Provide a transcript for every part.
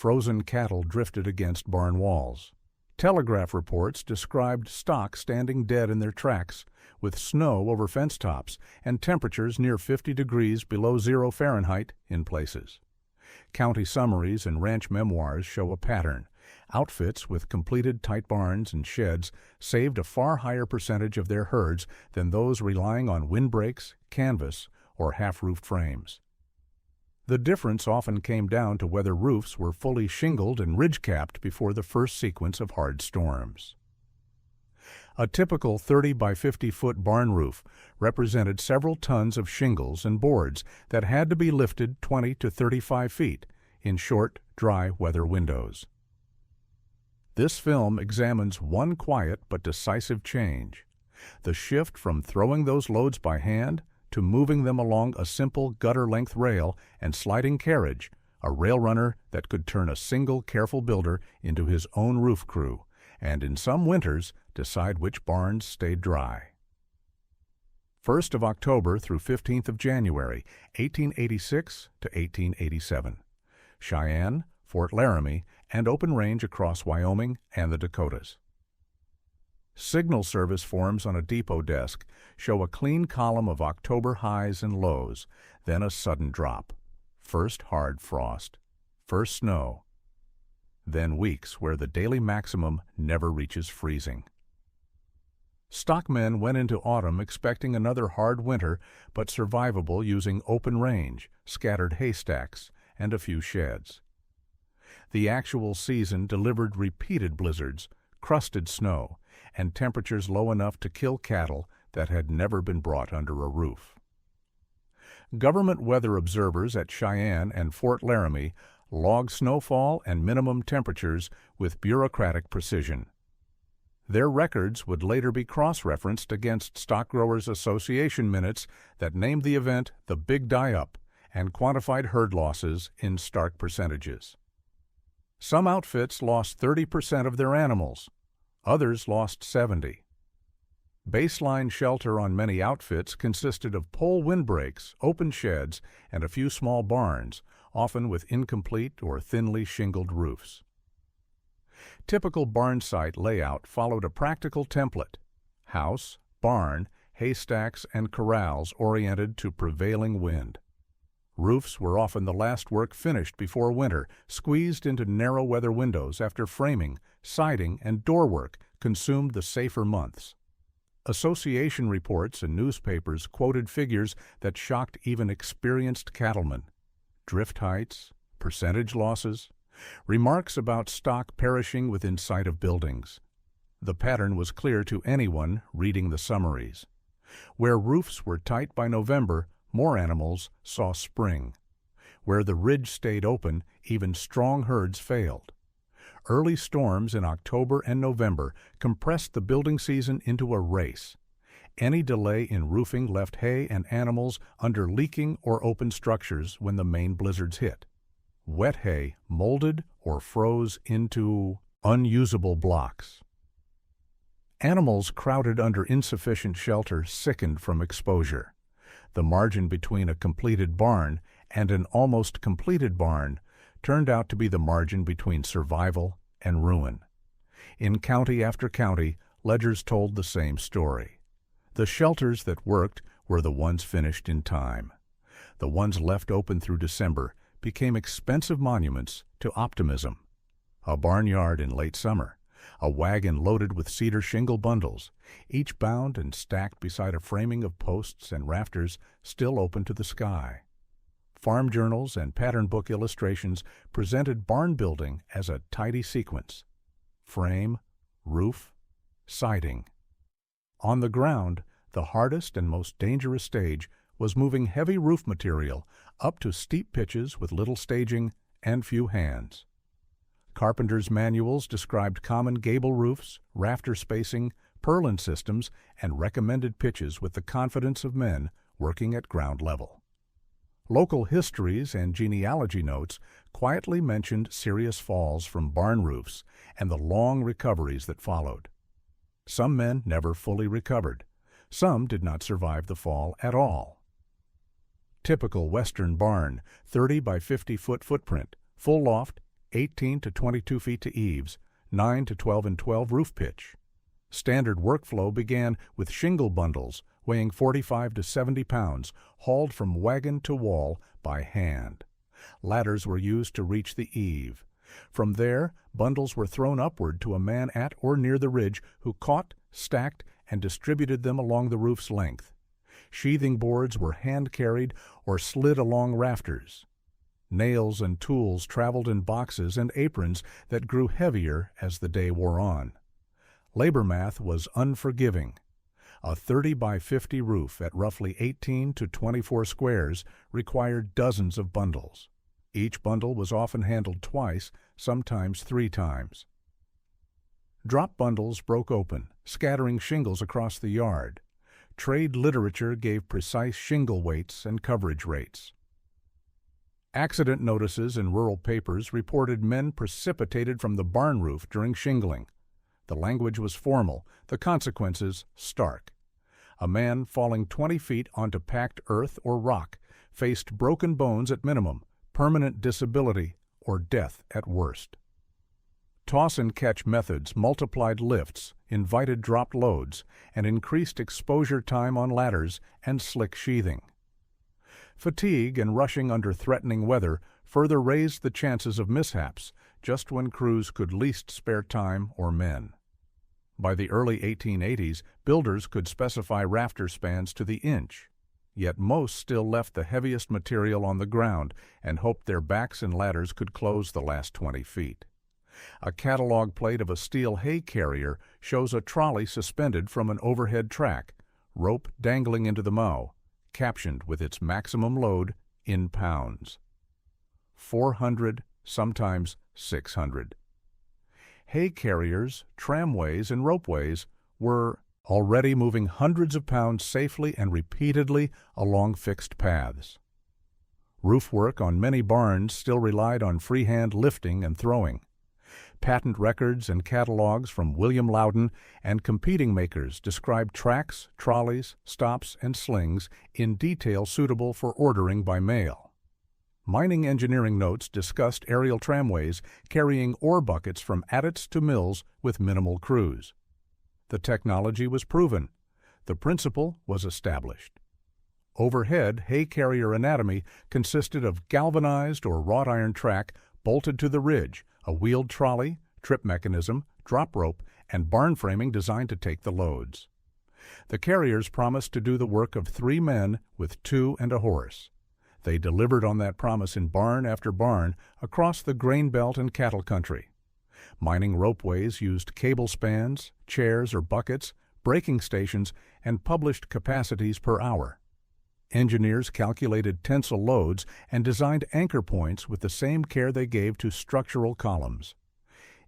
Frozen cattle drifted against barn walls. Telegraph reports described stock standing dead in their tracks, with snow over fence tops and temperatures near 50 degrees below 0 Fahrenheit in places. County summaries and ranch memoirs show a pattern. Outfits with completed tight barns and sheds saved a far higher percentage of their herds than those relying on windbreaks, canvas, or half-roofed frames. The difference often came down to whether roofs were fully shingled and ridge-capped before the first sequence of hard storms. A typical 30 by 50-foot barn roof represented several tons of shingles and boards that had to be lifted 20 to 35 feet in short, dry weather windows. This film examines one quiet but decisive change: the shift from throwing those loads by hand to moving them along a simple gutter-length rail and sliding carriage, a rail runner that could turn a single careful builder into his own roof crew, and in some winters decide which barns stayed dry. 1st of October through 15th of January, 1886 to 1887. Cheyenne, Fort Laramie, and open range across Wyoming and the Dakotas. Signal service forms on a depot desk show a clean column of October highs and lows, then a sudden drop. First hard frost, first snow, then weeks where the daily maximum never reaches freezing. Stockmen went into autumn expecting another hard winter, but survivable using open range, scattered haystacks, and a few sheds. The actual season delivered repeated blizzards, crusted snow, and temperatures low enough to kill cattle that had never been brought under a roof. Government weather observers at Cheyenne and Fort Laramie logged snowfall and minimum temperatures with bureaucratic precision. Their records would later be cross-referenced against Stockgrowers Association minutes that named the event the Big Die-Up and quantified herd losses in stark percentages. Some outfits lost 30% of their animals. Others lost 70%. Baseline shelter on many outfits consisted of pole windbreaks, open sheds, and a few small barns, often with incomplete or thinly shingled roofs. Typical barn site layout followed a practical template: house, barn, haystacks, and corrals oriented to prevailing wind. Roofs were often the last work finished before winter, squeezed into narrow weather windows after framing, siding, and doorwork consumed the safer months. Association reports and newspapers quoted figures that shocked even experienced cattlemen: drift heights, percentage losses, remarks about stock perishing within sight of buildings. The pattern was clear to anyone reading the summaries. Where roofs were tight by November, more animals saw spring. Where the ridge stayed open, even strong herds failed. Early storms in October and November compressed the building season into a race. Any delay in roofing left hay and animals under leaking or open structures when the main blizzards hit. Wet hay molded or froze into unusable blocks. Animals crowded under insufficient shelter sickened from exposure. The margin between a completed barn and an almost completed barn turned out to be the margin between survival and ruin. In county after county, ledgers told the same story. The shelters that worked were the ones finished in time. The ones left open through December became expensive monuments to optimism. A barnyard in late summer, a wagon loaded with cedar shingle bundles, each bound and stacked beside a framing of posts and rafters still open to the sky. Farm journals and pattern book illustrations presented barn building as a tidy sequence: frame, roof, siding. On the ground, the hardest and most dangerous stage was moving heavy roof material up to steep pitches with little staging and few hands. Carpenters' manuals described common gable roofs, rafter spacing, purlin systems, and recommended pitches with the confidence of men working at ground level. Local histories and genealogy notes quietly mentioned serious falls from barn roofs and the long recoveries that followed. Some men never fully recovered. Some did not survive the fall at all. Typical Western barn, 30 by 50-foot footprint, full loft, 18 to 22 feet to eaves, 9 to 12 and 12 roof pitch. Standard workflow began with shingle bundles weighing 45 to 70 pounds, hauled from wagon to wall by hand. Ladders were used to reach the eave. From there, bundles were thrown upward to a man at or near the ridge who caught, stacked, and distributed them along the roof's length. Sheathing boards were hand-carried or slid along rafters. Nails and tools traveled in boxes and aprons that grew heavier as the day wore on. Labor math was unforgiving. A 30 by 50 roof at roughly 18 to 24 squares required dozens of bundles. Each bundle was often handled twice, sometimes 3 times. Drop bundles broke open, scattering shingles across the yard. Trade literature gave precise shingle weights and coverage rates. Accident notices in rural papers reported men precipitated from the barn roof during shingling. The language was formal, the consequences stark. A man falling 20 feet onto packed earth or rock faced broken bones at minimum, permanent disability, or death at worst. Toss-and-catch methods multiplied lifts, invited dropped loads, and increased exposure time on ladders and slick sheathing. Fatigue and rushing under threatening weather further raised the chances of mishaps, just when crews could least spare time or men. By the early 1880s, builders could specify rafter spans to the inch. Yet most still left the heaviest material on the ground and hoped their backs and ladders could close the last 20 feet. A catalog plate of a steel hay carrier shows a trolley suspended from an overhead track, rope dangling into the mow, captioned with its maximum load in pounds. 400, sometimes 600. Hay carriers, tramways, and ropeways were already moving hundreds of pounds safely and repeatedly along fixed paths. Roof work on many barns still relied on freehand lifting and throwing. Patent records and catalogs from William Loudon and competing makers describe tracks, trolleys, stops, and slings in detail suitable for ordering by mail. Mining engineering notes discussed aerial tramways carrying ore buckets from adits to mills with minimal crews. The technology was proven. The principle was established. Overhead, hay carrier anatomy consisted of galvanized or wrought iron track bolted to the ridge, a wheeled trolley, trip mechanism, drop rope, and barn framing designed to take the loads. The carriers promised to do the work of 3 men with 2 and a horse. They delivered on that promise in barn after barn across the grain belt and cattle country. Mining ropeways used cable spans, chairs or buckets, braking stations, and published capacities per hour. Engineers calculated tensile loads and designed anchor points with the same care they gave to structural columns.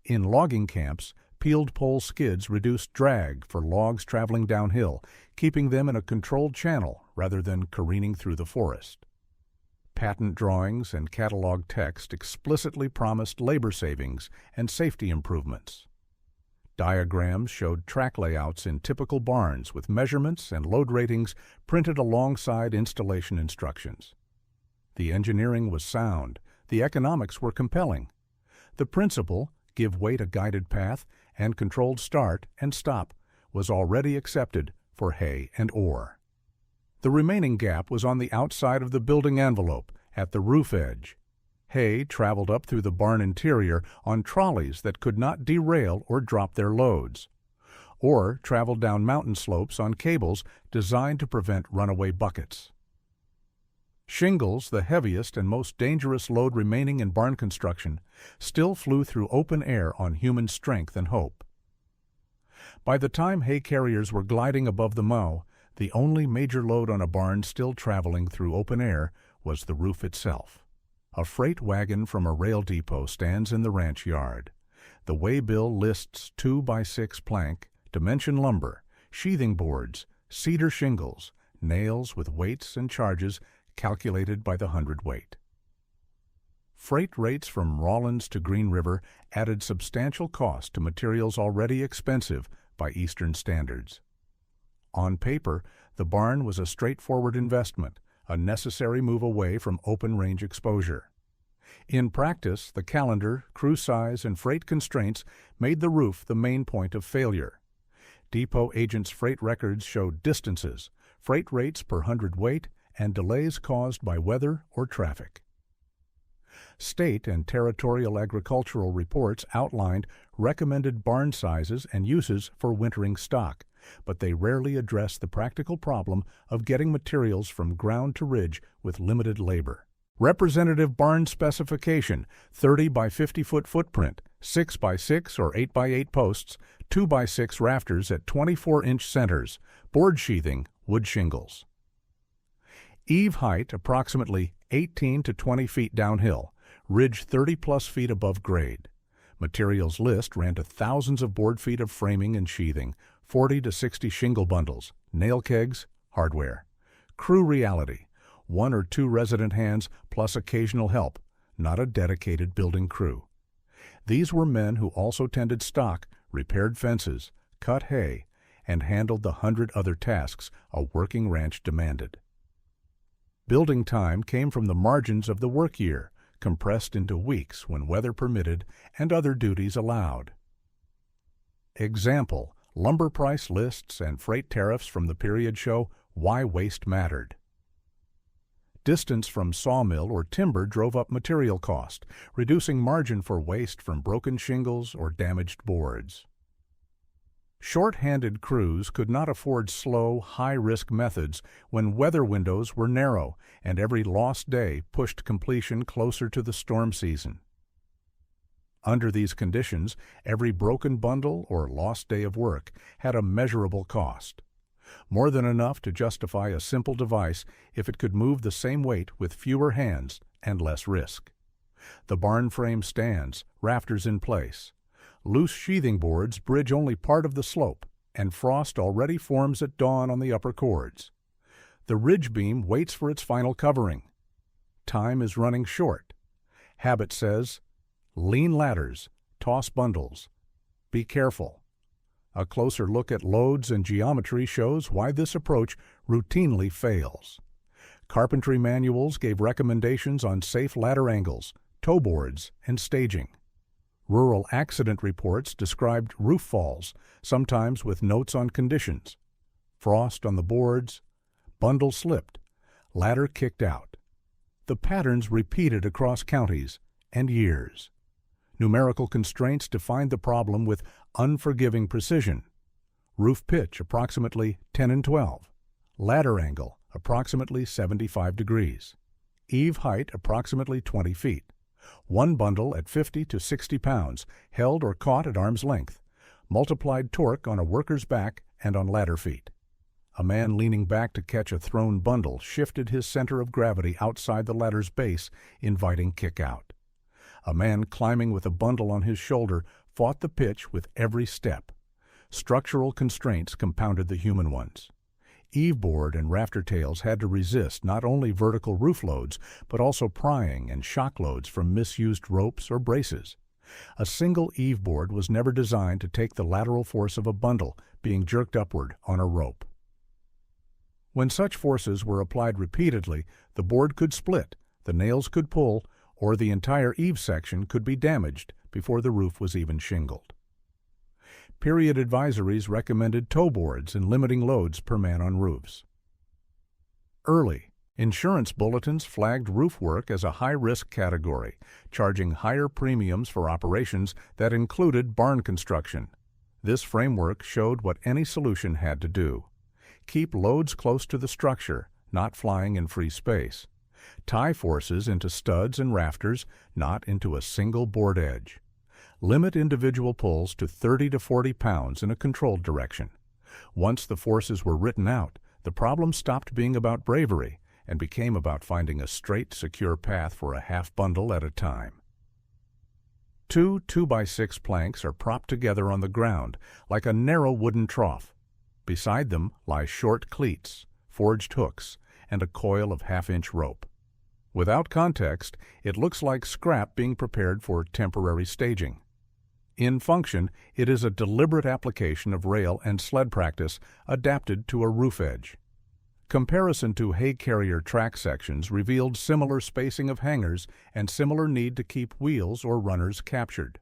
In logging camps, peeled pole skids reduced drag for logs traveling downhill, keeping them in a controlled channel rather than careening through the forest. Patent drawings and catalog text explicitly promised labor savings and safety improvements. Diagrams showed track layouts in typical barns with measurements and load ratings printed alongside installation instructions. The engineering was sound, the economics were compelling. The principle, give weight a guided path and controlled start and stop, was already accepted for hay and ore. The remaining gap was on the outside of the building envelope, at the roof edge. Hay traveled up through the barn interior on trolleys that could not derail or drop their loads, or traveled down mountain slopes on cables designed to prevent runaway buckets. Shingles, the heaviest and most dangerous load remaining in barn construction, still flew through open air on human strength and hope. By the time hay carriers were gliding above the mow, the only major load on a barn still traveling through open air was the roof itself. A freight wagon from a rail depot stands in the ranch yard. The waybill lists 2 by 6 plank, dimension lumber, sheathing boards, cedar shingles, nails with weights and charges calculated by the hundredweight. Freight rates from Rawlins to Green River added substantial cost to materials already expensive by Eastern standards. On paper, the barn was a straightforward investment, a necessary move away from open-range exposure. In practice, the calendar, crew size, and freight constraints made the roof the main point of failure. Depot agents' freight records showed distances, freight rates per hundredweight, and delays caused by weather or traffic. State and territorial agricultural reports outlined recommended barn sizes and uses for wintering stock, but they rarely addressed the practical problem of getting materials from ground to ridge with limited labor. Representative barn specification: 30 by 50 foot footprint, 6 by 6 or 8 by 8 posts, 2 by 6 rafters at 24-inch centers, board sheathing, wood shingles. Eave height approximately 18 to 20 feet downhill, ridge 30 plus feet above grade. Materials list ran to thousands of board feet of framing and sheathing, 40 to 60 shingle bundles, nail kegs, hardware. Crew reality: 1 or 2 resident hands plus occasional help, not a dedicated building crew. These were men who also tended stock, repaired fences, cut hay, and handled the 100 other tasks a working ranch demanded. Building time came from the margins of the work year, compressed into weeks when weather permitted and other duties allowed. Example: lumber price lists and freight tariffs from the period show why waste mattered. Distance from sawmill or timber drove up material cost, reducing margin for waste from broken shingles or damaged boards. Short-handed crews could not afford slow, high-risk methods when weather windows were narrow and every lost day pushed completion closer to the storm season. Under these conditions, every broken bundle or lost day of work had a measurable cost. More than enough to justify a simple device if it could move the same weight with fewer hands and less risk. The barn frame stands, rafters in place. Loose sheathing boards bridge only part of the slope, and frost already forms at dawn on the upper chords. The ridge beam waits for its final covering. Time is running short. Habit says, lean ladders, toss bundles. Be careful. A closer look at loads and geometry shows why this approach routinely fails. Carpentry manuals gave recommendations on safe ladder angles, toe boards, and staging. Rural accident reports described roof falls, sometimes with notes on conditions. Frost on the boards, bundle slipped, ladder kicked out. The patterns repeated across counties and years. Numerical constraints defined the problem with unforgiving precision. Roof pitch approximately 10 and 12. Ladder angle approximately 75 degrees. Eave height approximately 20 feet. One bundle at 50 to 60 pounds, held or caught at arm's length. Multiplied torque on a worker's back and on ladder feet. A man leaning back to catch a thrown bundle shifted his center of gravity outside the ladder's base, inviting kick out. A man climbing with a bundle on his shoulder fought the pitch with every step. Structural constraints compounded the human ones. Eave board and rafter tails had to resist not only vertical roof loads, but also prying and shock loads from misused ropes or braces. A single eave board was never designed to take the lateral force of a bundle being jerked upward on a rope. When such forces were applied repeatedly, the board could split, the nails could pull, or the entire eave section could be damaged before the roof was even shingled. Period advisories recommended toe boards and limiting loads per man on roofs. Early, insurance bulletins flagged roof work as a high-risk category, charging higher premiums for operations that included barn construction. This framework showed what any solution had to do. Keep loads close to the structure, not flying in free space. Tie forces into studs and rafters, not into a single board edge. Limit individual pulls to 30 to 40 pounds in a controlled direction. Once the forces were written out, the problem stopped being about bravery and became about finding a straight, secure path for a half bundle at a time. Two 2x6 planks are propped together on the ground like a narrow wooden trough. Beside them lie short cleats, forged hooks, and a coil of half-inch rope. Without context, it looks like scrap being prepared for temporary staging. In function, it is a deliberate application of rail and sled practice adapted to a roof edge. Comparison to hay carrier track sections revealed similar spacing of hangers and similar need to keep wheels or runners captured.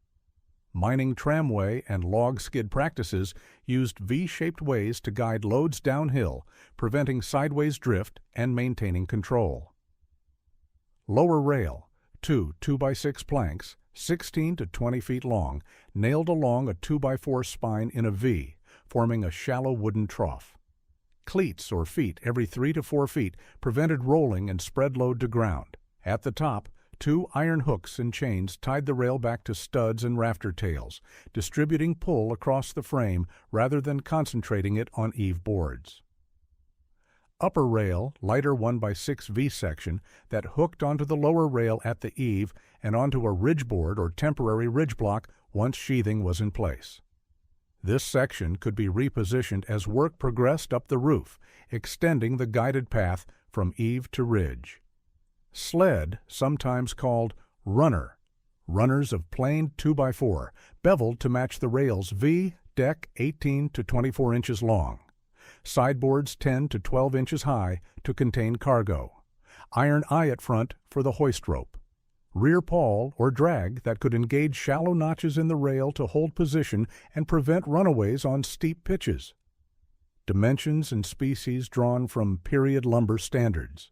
Mining tramway and log skid practices used V-shaped ways to guide loads downhill, preventing sideways drift and maintaining control. Lower rail, two 2x6 planks, 16 to 20 feet long, nailed along a 2x4 spine in a V, forming a shallow wooden trough. Cleats or feet every 3 to 4 feet prevented rolling and spread load to ground. At the top, 2 iron hooks and chains tied the rail back to studs and rafter tails, distributing pull across the frame rather than concentrating it on eave boards. Upper rail, lighter 1x6 V-section that hooked onto the lower rail at the eave and onto a ridge board or temporary ridge block once sheathing was in place. This section could be repositioned as work progressed up the roof, extending the guided path from eave to ridge. Sled, sometimes called runner, runners of plain 2x4, beveled to match the rail's V, deck 18 to 24 inches long. Sideboards 10 to 12 inches high to contain cargo. Iron eyot front for the hoist rope. Rear pawl or drag that could engage shallow notches in the rail to hold position and prevent runaways on steep pitches. Dimensions and species drawn from period lumber standards.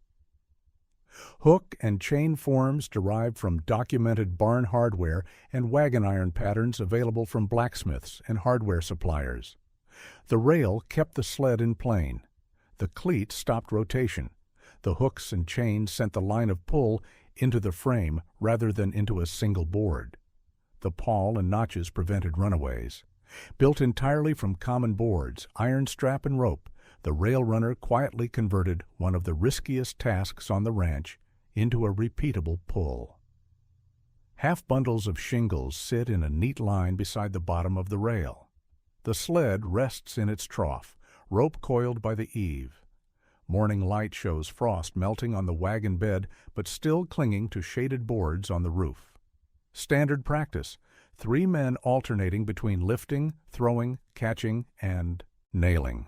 Hook and chain forms derived from documented barn hardware and wagon iron patterns available from blacksmiths and hardware suppliers. The rail kept the sled in plane. The cleat stopped rotation. The hooks and chains sent the line of pull into the frame rather than into a single board. The pawl and notches prevented runaways. Built entirely from common boards, iron strap and rope, the rail runner quietly converted one of the riskiest tasks on the ranch into a repeatable pull. Half bundles of shingles sit in a neat line beside the bottom of the rail. The sled rests in its trough, rope coiled by the eave. Morning light shows frost melting on the wagon bed but still clinging to shaded boards on the roof. Standard practice, 3 men alternating between lifting, throwing, catching, and nailing.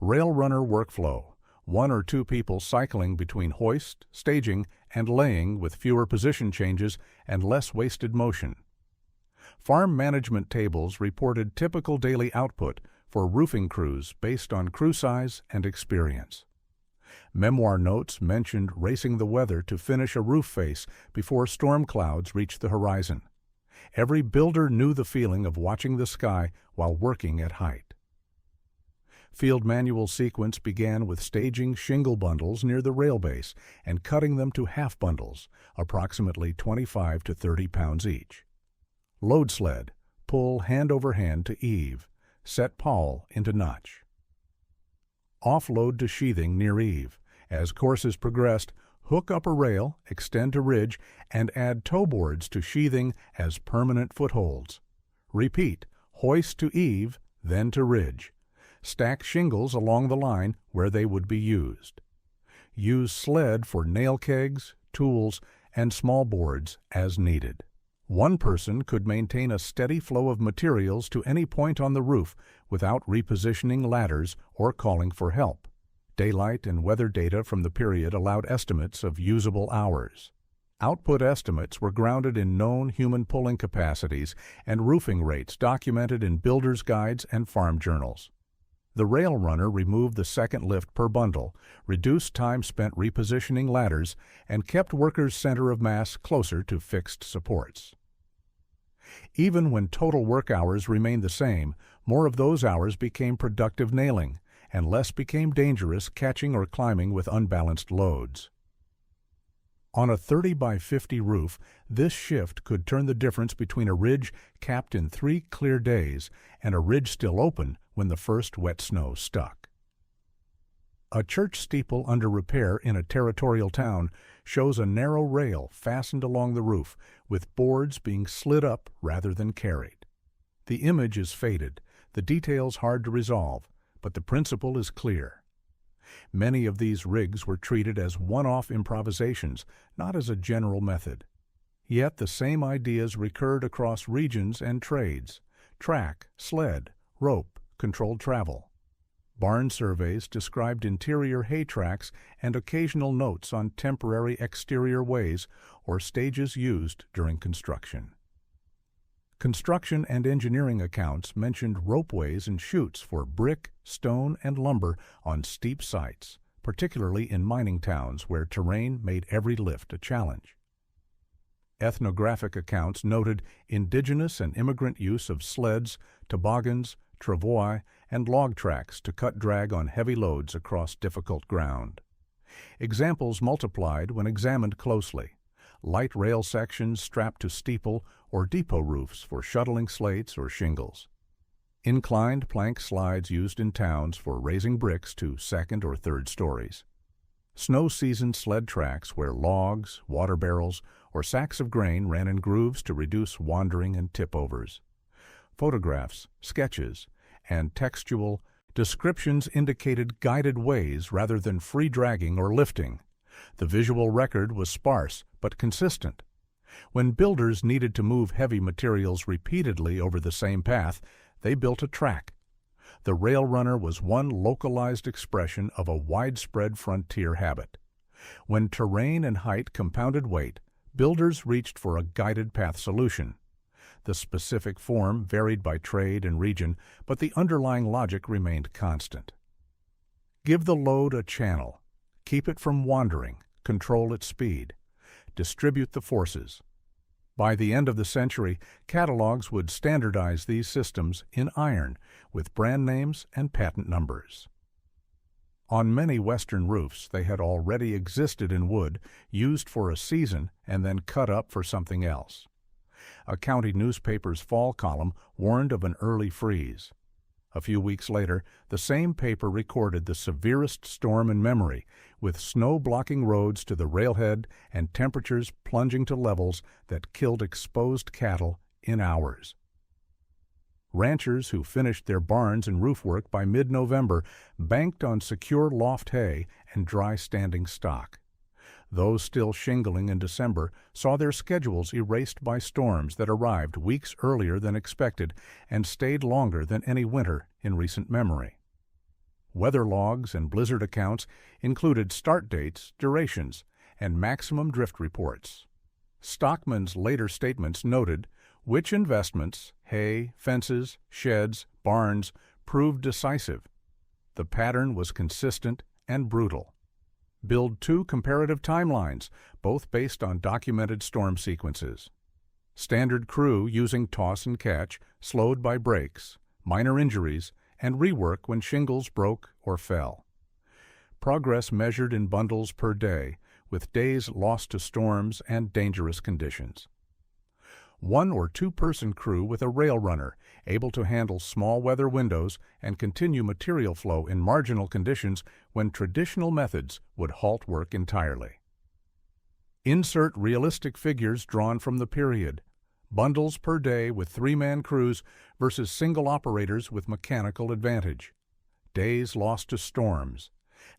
Rail runner workflow, 1 or 2 people cycling between hoist, staging, and laying with fewer position changes and less wasted motion. Farm management tables reported typical daily output for roofing crews based on crew size and experience. Memoir notes mentioned racing the weather to finish a roof face before storm clouds reached the horizon. Every builder knew the feeling of watching the sky while working at height. Field manual sequence began with staging shingle bundles near the rail base and cutting them to half bundles, approximately 25 to 30 pounds each. Load sled, pull hand over hand to eave, set pawl into notch. Offload to sheathing near eave. As courses progressed, hook upper rail, extend to ridge, and add toe boards to sheathing as permanent footholds. Repeat, hoist to eave, then to ridge. Stack shingles along the line where they would be used. Use sled for nail kegs, tools, and small boards as needed. One person could maintain a steady flow of materials to any point on the roof without repositioning ladders or calling for help. Daylight and weather data from the period allowed estimates of usable hours. Output estimates were grounded in known human pulling capacities and roofing rates documented in builders' guides and farm journals. The rail runner removed the second lift per bundle, reduced time spent repositioning ladders, and kept workers' center of mass closer to fixed supports. Even when total work hours remained the same, more of those hours became productive nailing, and less became dangerous catching or climbing with unbalanced loads. On a 30 by 50 roof, this shift could turn the difference between a ridge capped in 3 clear days and a ridge still open when the first wet snow stuck. A church steeple under repair in a territorial town shows a narrow rail fastened along the roof, with boards being slid up rather than carried. The image is faded, the details hard to resolve, but the principle is clear. Many of these rigs were treated as one-off improvisations, not as a general method. Yet the same ideas recurred across regions and trades: track, sled, rope, controlled travel. Barn surveys described interior hay tracks and occasional notes on temporary exterior ways or stages used during construction. Construction and engineering accounts mentioned ropeways and chutes for brick, stone, and lumber on steep sites, particularly in mining towns where terrain made every lift a challenge. Ethnographic accounts noted indigenous and immigrant use of sleds, toboggans, travois, and log tracks to cut drag on heavy loads across difficult ground. Examples multiplied when examined closely: light rail sections strapped to steeple or depot roofs for shuttling slates or shingles, inclined plank slides used in towns for raising bricks to second or third stories, snow-seasoned sled tracks where logs, water barrels, or sacks of grain ran in grooves to reduce wandering and tip-overs. Photographs, sketches, and textual descriptions indicated guided ways rather than free dragging or lifting. The visual record was sparse but consistent. When builders needed to move heavy materials repeatedly over the same path, they built a track. The rail runner was one localized expression of a widespread frontier habit. When terrain and height compounded weight, builders reached for a guided path solution. The specific form varied by trade and region, but the underlying logic remained constant. Give the load a channel. Keep it from wandering. Control its speed. Distribute the forces. By the end of the century, catalogs would standardize these systems in iron, with brand names and patent numbers. On many Western roofs, they had already existed in wood, used for a season and then cut up for something else. A county newspaper's fall column warned of an early freeze. A few weeks later, the same paper recorded the severest storm in memory, with snow blocking roads to the railhead and temperatures plunging to levels that killed exposed cattle in hours. Ranchers who finished their barns and roof work by mid-November banked on secure loft hay and dry standing stock. Those still shingling in December saw their schedules erased by storms that arrived weeks earlier than expected and stayed longer than any winter in recent memory. Weather logs and blizzard accounts included start dates, durations, and maximum drift reports. Stockman's later statements noted which investments, hay, fences, sheds, barns, proved decisive. The pattern was consistent and brutal. Build 2 comparative timelines, both based on documented storm sequences. Standard crew using toss and catch, slowed by breaks, minor injuries, and rework when shingles broke or fell. Progress measured in bundles per day, with days lost to storms and dangerous conditions. 1 or 2 person crew with a rail runner, able to handle small weather windows and continue material flow in marginal conditions when traditional methods would halt work entirely. Insert realistic figures drawn from the period. Bundles per day with 3-man crews versus single operators with mechanical advantage. Days lost to storms.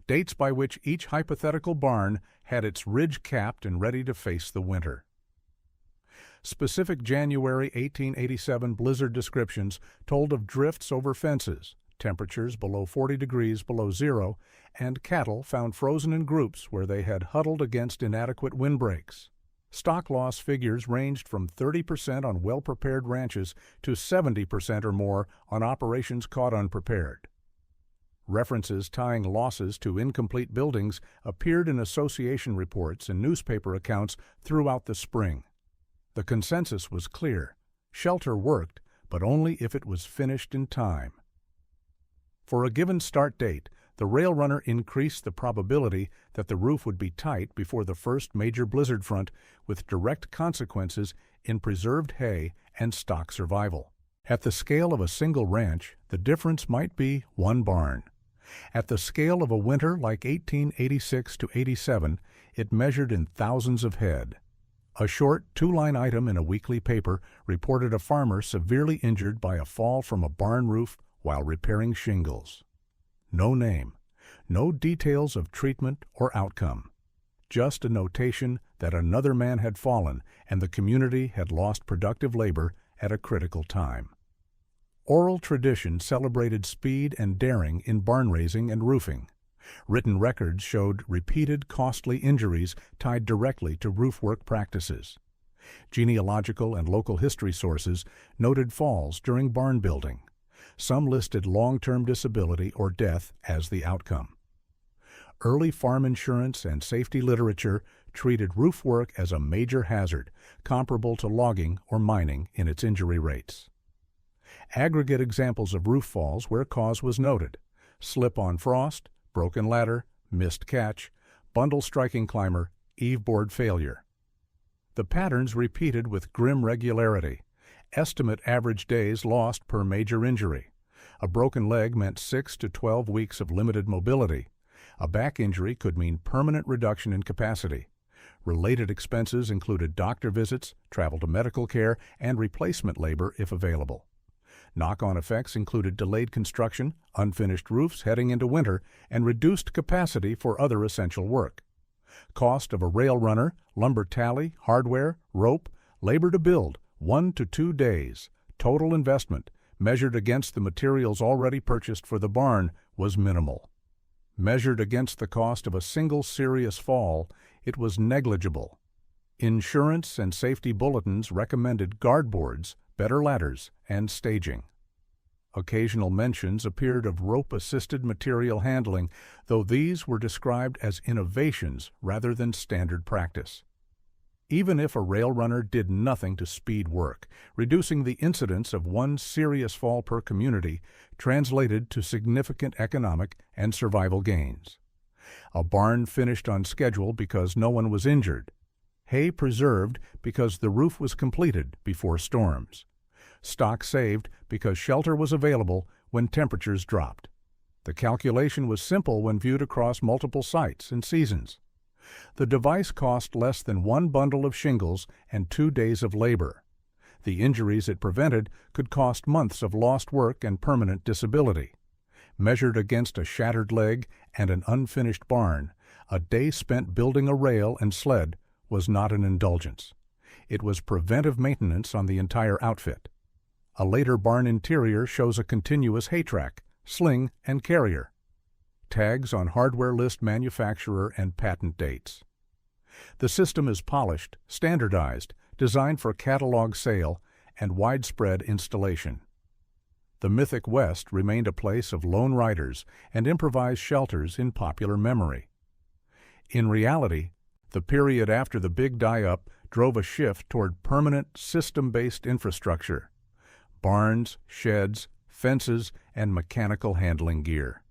Dates by which each hypothetical barn had its ridge capped and ready to face the winter. Specific January 1887 blizzard descriptions told of drifts over fences, temperatures below 40 degrees below zero, and cattle found frozen in groups where they had huddled against inadequate windbreaks. Stock loss figures ranged from 30% on well-prepared ranches to 70% or more on operations caught unprepared. References tying losses to incomplete buildings appeared in association reports and newspaper accounts throughout the spring. The consensus was clear. Shelter worked, but only if it was finished in time. For a given start date, the rail runner increased the probability that the roof would be tight before the first major blizzard front, with direct consequences in preserved hay and stock survival. At the scale of a single ranch, the difference might be 1 barn. At the scale of a winter like 1886 to 87, it measured in thousands of head. A short 2-line item in a weekly paper reported a farmer severely injured by a fall from a barn roof while repairing shingles. No name, no details of treatment or outcome, just a notation that another man had fallen and the community had lost productive labor at a critical time. Oral tradition celebrated speed and daring in barn raising and roofing. Written records showed repeated costly injuries tied directly to roof work practices. Genealogical and local history sources noted falls during barn building. Some listed long-term disability or death as the outcome. Early farm insurance and safety literature treated roof work as a major hazard, comparable to logging or mining in its injury rates. Aggregate examples of roof falls where cause was noted: slip on frost, broken ladder, missed catch, bundle striking climber, eave board failure. The patterns repeated with grim regularity. Estimate average days lost per major injury. A broken leg meant 6 to 12 weeks of limited mobility. A back injury could mean permanent reduction in capacity. Related expenses included doctor visits, travel to medical care, and replacement labor if available. Knock-on effects included delayed construction, unfinished roofs heading into winter, and reduced capacity for other essential work. Cost of a rail runner, lumber tally, hardware, rope, labor to build, 1 to 2 days. Total investment, measured against the materials already purchased for the barn, was minimal. Measured against the cost of a single serious fall, it was negligible. Insurance and safety bulletins recommended guard boards, better ladders, and staging. Occasional mentions appeared of rope-assisted material handling, though these were described as innovations rather than standard practice. Even if a rail runner did nothing to speed work, reducing the incidence of one serious fall per community translated to significant economic and survival gains. A barn finished on schedule because no one was injured. Hay preserved because the roof was completed before storms. Stock saved because shelter was available when temperatures dropped. The calculation was simple when viewed across multiple sites and seasons. The device cost less than 1 bundle of shingles and 2 days of labor. The injuries it prevented could cost months of lost work and permanent disability. Measured against a shattered leg and an unfinished barn, a day spent building a rail and sled was not an indulgence. It was preventive maintenance on the entire outfit. A later barn interior shows a continuous hay track, sling, and carrier. Tags on hardware list manufacturer and patent dates. The system is polished, standardized, designed for catalog sale, and widespread installation. The mythic West remained a place of lone riders and improvised shelters in popular memory. In reality, the period after the Big Die-Up drove a shift toward permanent, system-based infrastructure: barns, sheds, fences, and mechanical handling gear.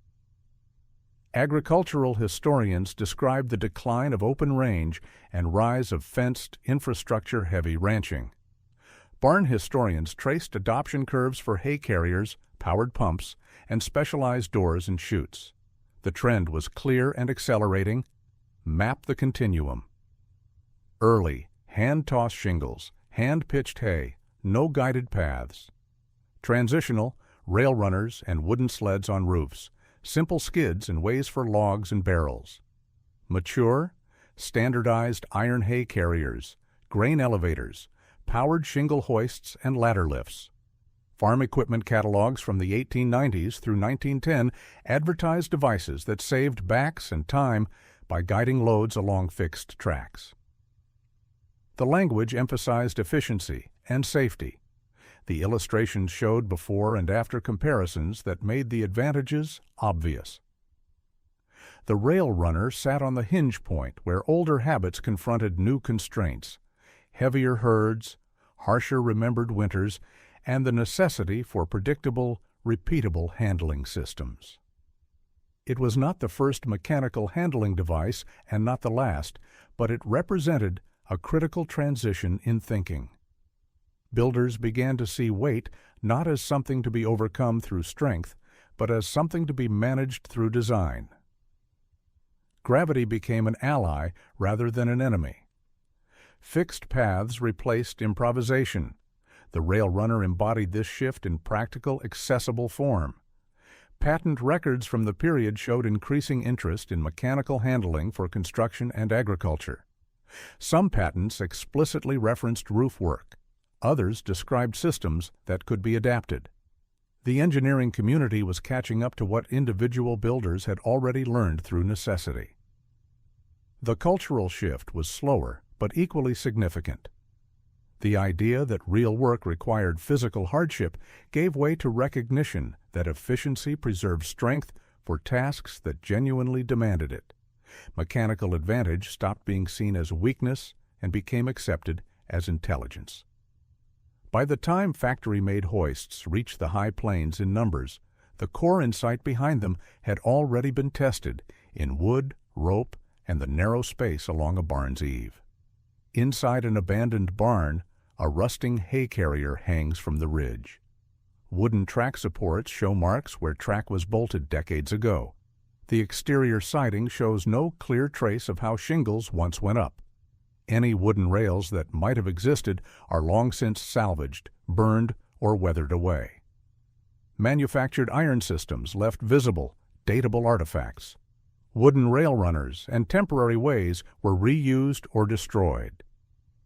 Agricultural historians describe the decline of open range and rise of fenced, infrastructure-heavy ranching. Barn historians traced adoption curves for hay carriers, powered pumps, and specialized doors and chutes. The trend was clear and accelerating. Map the continuum. Early, hand-tossed shingles, hand-pitched hay, no guided paths. Transitional, rail runners and wooden sleds on roofs, simple skids and ways for logs and barrels. Mature, standardized iron hay carriers, grain elevators, powered shingle hoists and ladder lifts. Farm equipment catalogs from the 1890s through 1910 advertised devices that saved backs and time by guiding loads along fixed tracks. The language emphasized efficiency and safety. The illustrations showed before and after comparisons that made the advantages obvious. The rail runner sat on the hinge point where older habits confronted new constraints: heavier herds, harsher remembered winters, and the necessity for predictable, repeatable handling systems. It was not the first mechanical handling device and not the last, but it represented a critical transition in thinking. Builders began to see weight not as something to be overcome through strength, but as something to be managed through design. Gravity became an ally rather than an enemy. Fixed paths replaced improvisation. The rail runner embodied this shift in practical, accessible form. Patent records from the period showed increasing interest in mechanical handling for construction and agriculture. Some patents explicitly referenced roof work. Others described systems that could be adapted. The engineering community was catching up to what individual builders had already learned through necessity. The cultural shift was slower, but equally significant. The idea that real work required physical hardship gave way to recognition that efficiency preserved strength for tasks that genuinely demanded it. Mechanical advantage stopped being seen as weakness and became accepted as intelligence. By the time factory-made hoists reached the high plains in numbers, the core insight behind them had already been tested in wood, rope, and the narrow space along a barn's eave. Inside an abandoned barn, a rusting hay carrier hangs from the ridge. Wooden track supports show marks where track was bolted decades ago. The exterior siding shows no clear trace of how shingles once went up. Any wooden rails that might have existed are long since salvaged, burned, or weathered away. Manufactured iron systems left visible, datable artifacts. Wooden rail runners and temporary ways were reused or destroyed.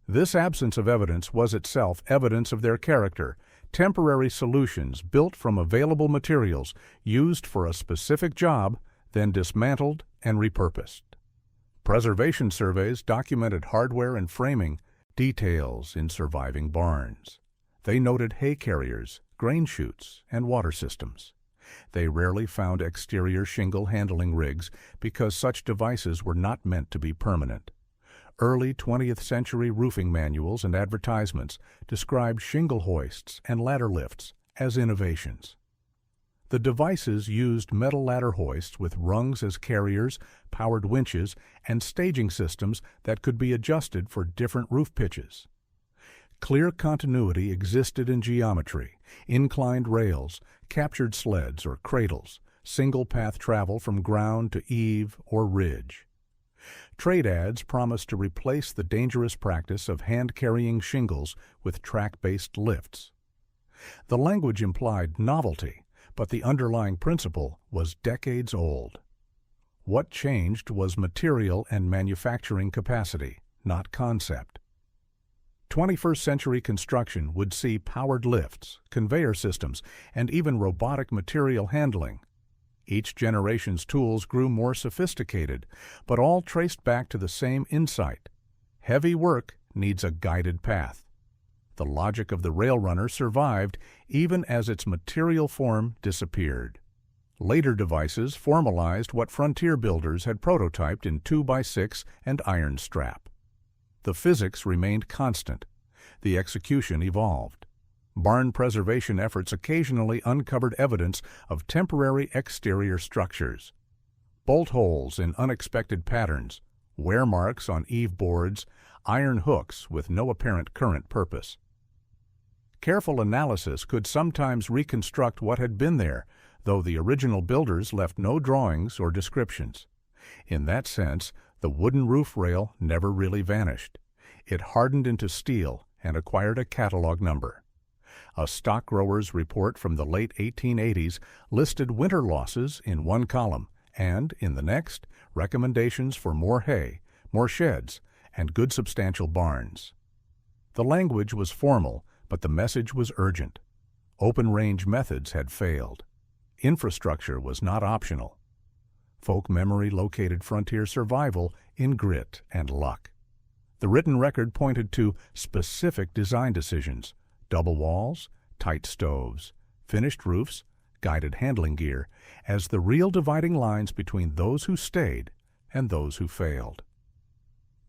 This absence of evidence was itself evidence of their character, temporary solutions built from available materials used for a specific job, then dismantled and repurposed. Preservation surveys documented hardware and framing details in surviving barns. They noted hay carriers, grain chutes, and water systems. They rarely found exterior shingle handling rigs because such devices were not meant to be permanent. Early 20th century roofing manuals and advertisements described shingle hoists and ladder lifts as innovations. The devices used metal ladder hoists with rungs as carriers, powered winches, and staging systems that could be adjusted for different roof pitches. Clear continuity existed in geometry, inclined rails, captured sleds or cradles, single-path travel from ground to eave or ridge. Trade ads promised to replace the dangerous practice of hand-carrying shingles with track-based lifts. The language implied novelty, but the underlying principle was decades old. What changed was material and manufacturing capacity, not concept. 21st century construction would see powered lifts, conveyor systems, and even robotic material handling. Each generation's tools grew more sophisticated, but all traced back to the same insight. Heavy work needs a guided path. The logic of the rail runner survived even as its material form disappeared. Later devices formalized what frontier builders had prototyped in 2x6 and iron strap. The physics remained constant. The execution evolved. Barn preservation efforts occasionally uncovered evidence of temporary exterior structures. Bolt holes in unexpected patterns, wear marks on eave boards, iron hooks with no apparent current purpose. Careful analysis could sometimes reconstruct what had been there, though the original builders left no drawings or descriptions. In that sense, the wooden roof rail never really vanished. It hardened into steel and acquired a catalog number. A stockgrowers report from the late 1880s listed winter losses in one column and, in the next, recommendations for more hay, more sheds, and good substantial barns. The language was formal, but the message was urgent. Open-range methods had failed. Infrastructure was not optional. Folk memory located frontier survival in grit and luck. The written record pointed to specific design decisions: double walls, tight stoves, finished roofs, guided handling gear, as the real dividing lines between those who stayed and those who failed.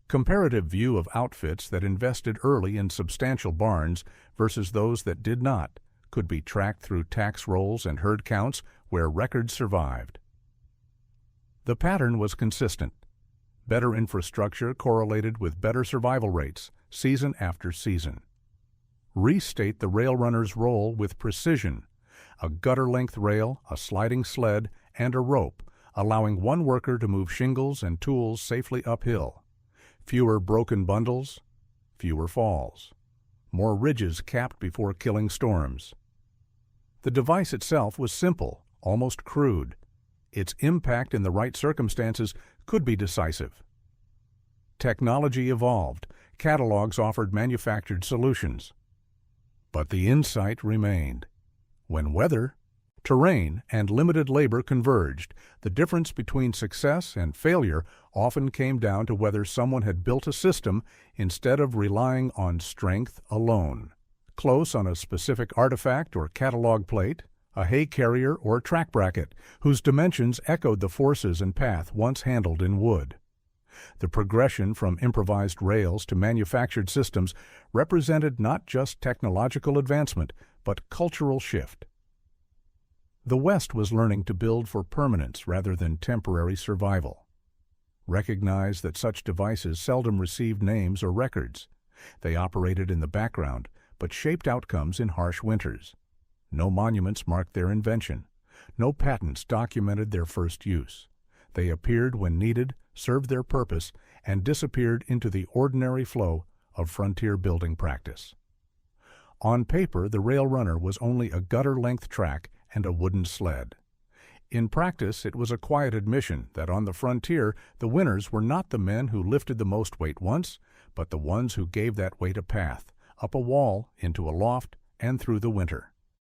Comparative view of outfits that invested early in substantial barns versus those that did not could be tracked through tax rolls and herd counts where records survived. The pattern was consistent. Better infrastructure correlated with better survival rates, season after season. Restate the rail runner's role with precision: a gutter-length rail, a sliding sled, and a rope, allowing one worker to move shingles and tools safely uphill. Fewer broken bundles, fewer falls. More ridges capped before killing storms. The device itself was simple, almost crude. Its impact in the right circumstances could be decisive. Technology evolved. Catalogs offered manufactured solutions. But the insight remained. When weather terrain and limited labor converged. The difference between success and failure often came down to whether someone had built a system instead of relying on strength alone. Close on a specific artifact or catalog plate, a hay carrier or track bracket, whose dimensions echoed the forces and path once handled in wood. The progression from improvised rails to manufactured systems represented not just technological advancement, but cultural shift. The West was learning to build for permanence rather than temporary survival. Recognize that such devices seldom received names or records. They operated in the background, but shaped outcomes in harsh winters. No monuments marked their invention. No patents documented their first use. They appeared when needed, served their purpose, and disappeared into the ordinary flow of frontier building practice. On paper, the rail runner was only a gutter-length track and a wooden sled. In practice, it was a quiet admission that on the frontier, the winners were not the men who lifted the most weight once, but the ones who gave that weight a path, up a wall, into a loft, and through the winter.